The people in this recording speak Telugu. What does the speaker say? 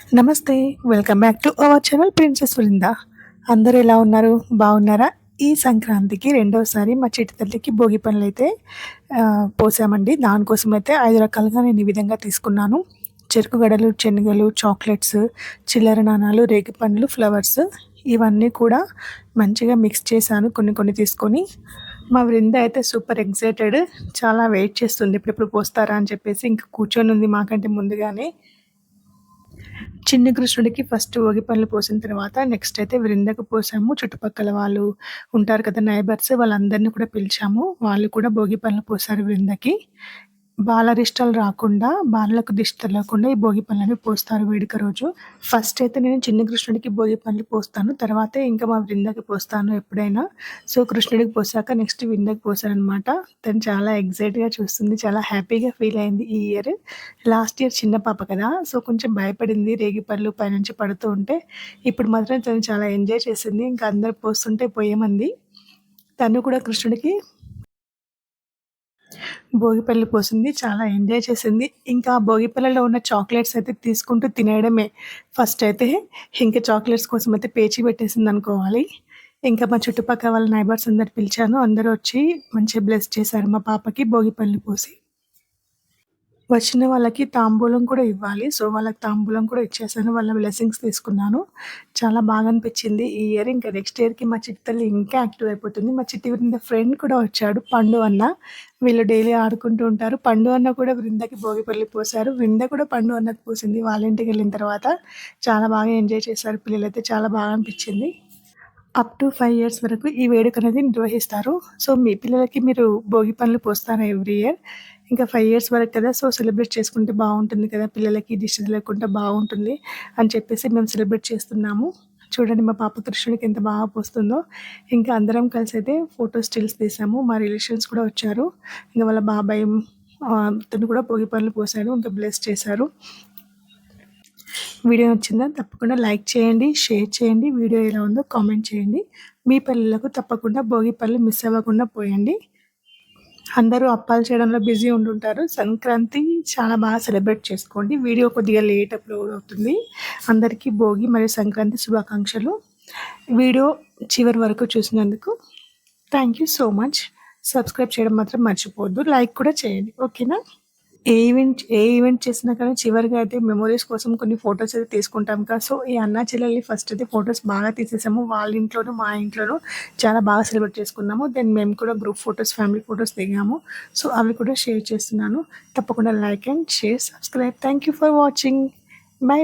నమస్తే. Welcome back to our channel princess Vrinda. అందరూ ఎలా ఉన్నారు? బాగున్నారా? ఈ సంక్రాంతికి రెండోసారి మా చిట్టి తల్లికి భోగి పనులైతే పోసామండి. దానికోసమైతే 5 రకాలుగా నేను ఈ విధంగా తీసుకున్నాను. చెరుకు గడలు, శనగలు, చాక్లెట్స్, చిల్లర నాణాలు, రేగిపండ్లు, ఫ్లవర్స్ ఇవన్నీ కూడా మంచిగా మిక్స్ చేశాను కొన్ని కొన్ని తీసుకొని. మా వృంద అయితే సూపర్ ఎక్సైటెడ్. చాలా వెయిట్ చేస్తుంది ఎప్పుడెప్పుడు పోస్తారా అని చెప్పేసి. ఇంకా కూర్చొని ఉంది మాకంటే ముందుగానే. చిన్ని కృష్ణుడికి ఫస్ట్ భోగి పళ్ళు పోసిన తర్వాత నెక్స్ట్ అయితే వృందకు పోసాము. చుట్టుపక్కల వాళ్ళు ఉంటారు కదా నైబర్స్, వాళ్ళందరిని కూడా పిలిచాము. వాళ్ళు కూడా భోగి పళ్ళు పోసారు వృందకి. బాలరిష్టాలు రాకుండా, బాలలకు దిష్టి తగలకుండా ఈ భోగి పళ్ళని పోస్తారు వేడుక రోజు. ఫస్ట్ అయితే నేను చిన్ని కృష్ణుడికి భోగి పళ్ళు పోస్తాను. తర్వాతే ఇంకా మా వృందకి పోస్తాను ఎప్పుడైనా. సో, కృష్ణుడికి పోసాక నెక్స్ట్ వృందకి పోసాననమాట. తను చాలా ఎక్సైట్‌గా చూస్తుంది. చాలా హ్యాపీగా ఫీల్ అయింది ఈ ఇయర్. లాస్ట్ ఇయర్ చిన్న పాప కదా! సో, కొంచెం భయపడింది రేగిపళ్ళు పైనుంచి పడుతూ ఉంటే. ఇప్పుడు మాత్రం తను చాలా ఎంజాయ్ చేసింది. ఇంకా అందరూ పోస్తుంటే పోయమంది. తను కూడా కృష్ణుడికి భోగిపళ్ళు పోసింది. చాలా ఎంజాయ్ చేసింది. ఇంకా భోగిపళ్ళలో ఉన్న చాక్లెట్స్ అయితే తీసుకుంటూ తినేయడమే. ఫస్ట్ అయితే ఇంకా చాక్లెట్స్ కోసం అయితే పేచీ పెట్టేసిందనుకోవాలి. ఇంకా మా చుట్టుపక్కల వాళ్ళ నైబర్స్ అందరు పిలిచాను. అందరూ వచ్చి మంచిగా బ్లెస్ చేశారు మా పాపకి భోగిపళ్ళు పోసి. వచ్చిన వాళ్ళకి తాంబూలం కూడా ఇవ్వాలి. సో, వాళ్ళకి తాంబూలం కూడా ఇచ్చేసాను. వాళ్ళ బ్లెస్సింగ్స్ తీసుకున్నాను. చాలా బాగా అనిపించింది ఈ ఇయర్. ఇంకా నెక్స్ట్ ఇయర్‌కి మా చిట్టి తల్లి ఇంకా యాక్టివ్ అయిపోతుంది. మా చిట్టి వృంద ఫ్రెండ్ కూడా వచ్చాడు పండు అన్న. వీళ్ళు డైలీ ఆడుకుంటూ ఉంటారు. పండు అన్న కూడా వృందకి భోగిపల్లి పోసారు. వృంద కూడా పండు అన్నకి పోసింది. వాళ్ళ ఇంటికెళ్ళిన తర్వాత చాలా బాగా ఎంజాయ్ చేశారు పిల్లలైతే. చాలా బాగా అనిపించింది. అప్ టు 5 ఇయర్స్ వరకు ఈ వేడుక అనేది నిర్వహిస్తారు. సో, మీ పిల్లలకి మీరు భోగి పనులు పోస్తారా ఎవ్రీ ఇయర్? ఇంకా 5 ఇయర్స్ వరకు కదా! సో, సెలబ్రేట్ చేసుకుంటే బావుంటుంది కదా! పిల్లలకి దిష్టి తగలకుండా బావుంటుంది అని చెప్పేసి మేము సెలబ్రేట్ చేస్తున్నాము. చూడండి మా పాప కృష్ణుడికి ఎంత బాగా పోస్తుందో. ఇంకా అందరం కలిసైతే ఫోటో స్టిల్స్ తీసాము. మా రిలేషన్స్ కూడా వచ్చారు. ఇంక వాళ్ళ బాబాయ్ తను కూడా భోగి పనులు పోసాడు. ఇంకా బ్లెస్ చేశారు. వీడియో నచ్చిందా? తప్పకుండా లైక్ చేయండి, షేర్ చేయండి. వీడియో ఎలా ఉందో కామెంట్ చేయండి. మీ పిల్లలకు తప్పకుండా భోగి పళ్ళు మిస్ అవ్వకుండా పోయండి. అందరూ అప్పాలు చేయడంలో బిజీ ఉంటుంటారు. సంక్రాంతి చాలా బాగా సెలబ్రేట్ చేసుకోండి. వీడియో కొద్దిగా లేట్ అప్లోడ్ అవుతుంది. అందరికీ భోగి మరియు సంక్రాంతి శుభాకాంక్షలు. వీడియో చివరి వరకు చూసినందుకు thank you so much. Subscribe చేయడం మాత్రం మర్చిపోవద్దు. లైక్ కూడా చేయండి. ఓకేనా? ఏ ఈవెంట్ చేసినా కానీ చివరిగా అయితే మెమోరీస్ కోసం కొన్ని ఫోటోస్ అయితే తీసుకుంటాం కదా! సో, ఈ అన్నా చెల్లెల్ని ఫస్ట్ అయితే ఫోటోస్ బాగా తీసేసాము. వాళ్ళ ఇంట్లోనూ, మా ఇంట్లోనూ చాలా బాగా సెలబ్రేట్ చేసుకున్నాము. దెన్ మేము కూడా గ్రూప్ ఫోటోస్, ఫ్యామిలీ ఫోటోస్ దిగాము. సో, అవి కూడా షేర్ చేస్తున్నాను. తప్పకుండా like and share, subscribe. Thank you for watching. By.